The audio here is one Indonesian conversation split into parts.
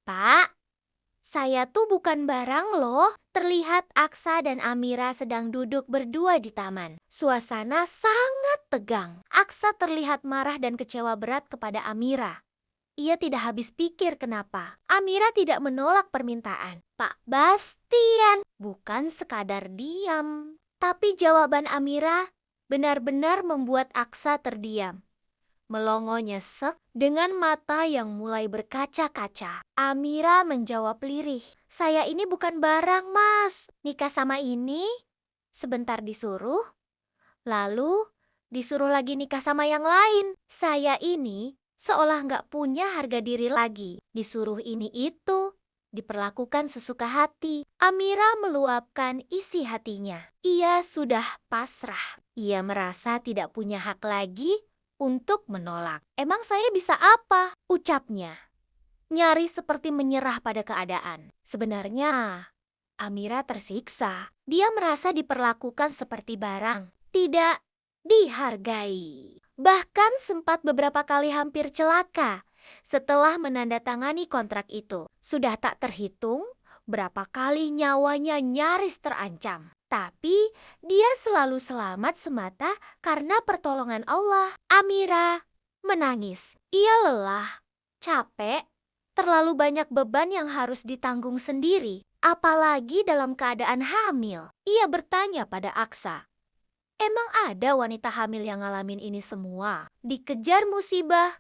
Pak, saya tuh bukan barang loh. Terlihat Aksa dan Amira sedang duduk berdua di taman. Suasana sangat tegang. Aksa terlihat marah dan kecewa berat kepada Amira. Ia tidak habis pikir kenapa Amira tidak menolak permintaan Pak Bastian. Bukan sekadar diam, tapi jawaban Amira benar-benar membuat Aksa terdiam. Melongo nyesek dengan mata yang mulai berkaca-kaca. Amira menjawab lirih, "Saya ini bukan barang, Mas. Nikah sama ini sebentar disuruh, lalu disuruh lagi nikah sama yang lain. Saya ini seolah nggak punya harga diri lagi. Disuruh ini itu, diperlakukan sesuka hati." Amira meluapkan isi hatinya. Ia sudah pasrah. Ia merasa tidak punya hak lagi untuk menolak. "Emang saya bisa apa?" ucapnya. Nyaris seperti menyerah pada keadaan. Sebenarnya, Amira tersiksa. Dia merasa diperlakukan seperti barang, tidak dihargai. Bahkan sempat beberapa kali hampir celaka setelah menandatangani kontrak itu. Sudah tak terhitung berapa kali nyawanya nyaris terancam. Tapi dia selalu selamat semata karena pertolongan Allah. Amira menangis. Ia lelah, capek, terlalu banyak beban yang harus ditanggung sendiri. Apalagi dalam keadaan hamil. Ia bertanya pada Aksa, "Emang ada wanita hamil yang ngalamin ini semua? Dikejar musibah,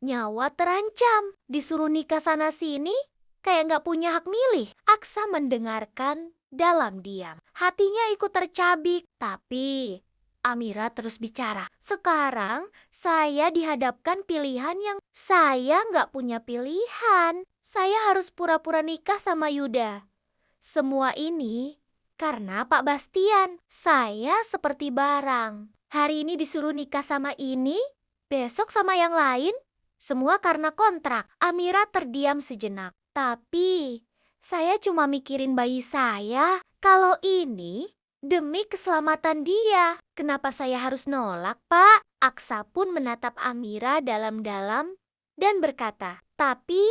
nyawa terancam, disuruh nikah sana sini, kayak gak punya hak milih." Aksa mendengarkan dalam diam. Hatinya ikut tercabik. Tapi Amira terus bicara, "Sekarang saya dihadapkan pilihan yang saya gak punya pilihan. Saya harus pura-pura nikah sama Yuda. Semua ini karena Pak Bastian. Saya seperti barang. Hari ini disuruh nikah sama ini, besok sama yang lain. Semua karena kontrak." Amira terdiam sejenak. "Tapi saya cuma mikirin bayi saya. Kalau ini demi keselamatan dia, kenapa saya harus nolak, Pak?" Aksa pun menatap Amira dalam-dalam dan berkata, "Tapi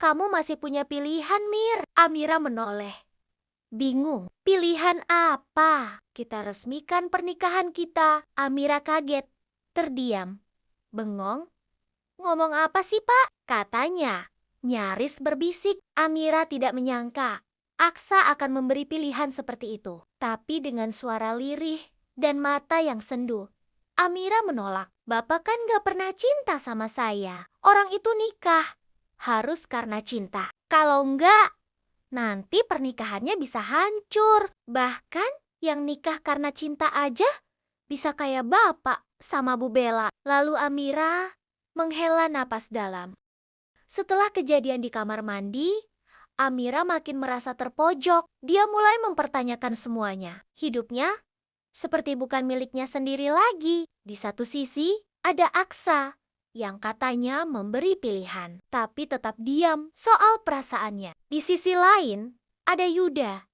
kamu masih punya pilihan, Mir." Amira menoleh, bingung. "Pilihan apa? Kita resmikan pernikahan kita." Amira kaget, terdiam, bengong. "Ngomong apa sih, Pak?" katanya, nyaris berbisik. Amira tidak menyangka Aksa akan memberi pilihan seperti itu. Tapi dengan suara lirih dan mata yang sendu, Amira menolak. "Bapak kan gak pernah cinta sama saya. Orang itu nikah harus karena cinta. Kalau enggak, nanti pernikahannya bisa hancur. Bahkan yang nikah karena cinta aja bisa kayak Bapak sama Bu Bella." Lalu Amira menghela napas dalam. Setelah kejadian di kamar mandi, Amira makin merasa terpojok. Dia mulai mempertanyakan semuanya. Hidupnya seperti bukan miliknya sendiri lagi. Di satu sisi ada Aksa yang katanya memberi pilihan, tapi tetap diam soal perasaannya. Di sisi lain ada Yuda,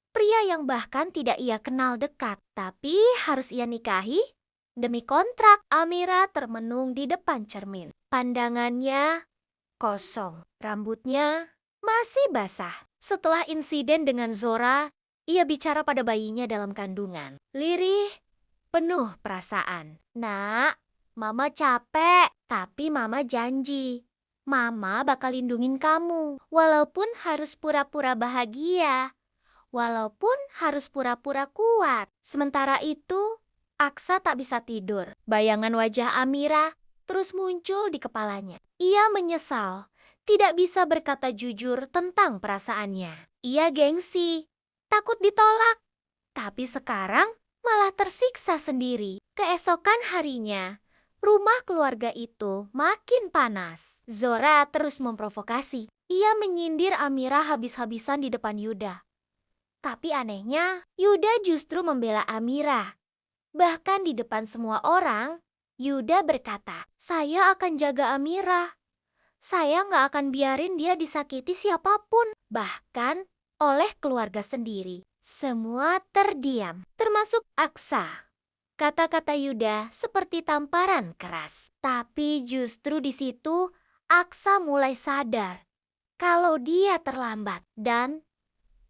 pria yang bahkan tidak ia kenal dekat, tapi harus ia nikahi demi kontrak. Amira termenung di depan cermin. Pandangannya kosong, rambutnya masih basah. Setelah insiden dengan Zora, ia bicara pada bayinya dalam kandungan. Lirih, penuh perasaan. "Nak, Mama capek, tapi Mama janji. Mama bakal lindungin kamu, walaupun harus pura-pura bahagia, walaupun harus pura-pura kuat." Sementara itu, Aksa tak bisa tidur. Bayangan wajah Amira terus muncul di kepalanya. Ia menyesal tidak bisa berkata jujur tentang perasaannya. Ia gengsi, takut ditolak. Tapi sekarang malah tersiksa sendiri. Keesokan harinya, rumah keluarga itu makin panas. Zora terus memprovokasi. Ia menyindir Amira habis-habisan di depan Yuda. Tapi anehnya, Yuda justru membela Amira. Bahkan di depan semua orang, Yuda berkata, "Saya akan jaga Amira. Saya gak akan biarin dia disakiti siapapun, bahkan oleh keluarga sendiri." Semua terdiam, termasuk Aksa. Kata-kata Yuda seperti tamparan keras. Tapi justru di situ Aksa mulai sadar. kalau dia terlambat dan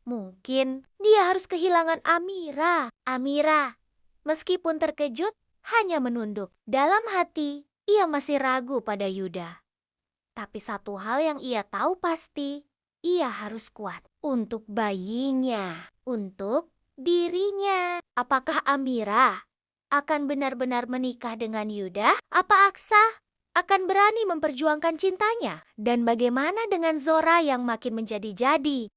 mungkin dia harus kehilangan Amira. Amira, meskipun terkejut, hanya menunduk. Dalam hati, ia masih ragu pada Yuda. Tapi satu hal yang ia tahu pasti, ia harus kuat untuk bayinya, untuk dirinya. Apakah Amira akan benar-benar menikah dengan Yuda? Apa Aksa akan berani memperjuangkan cintanya? Dan bagaimana dengan Zora yang makin menjadi-jadi?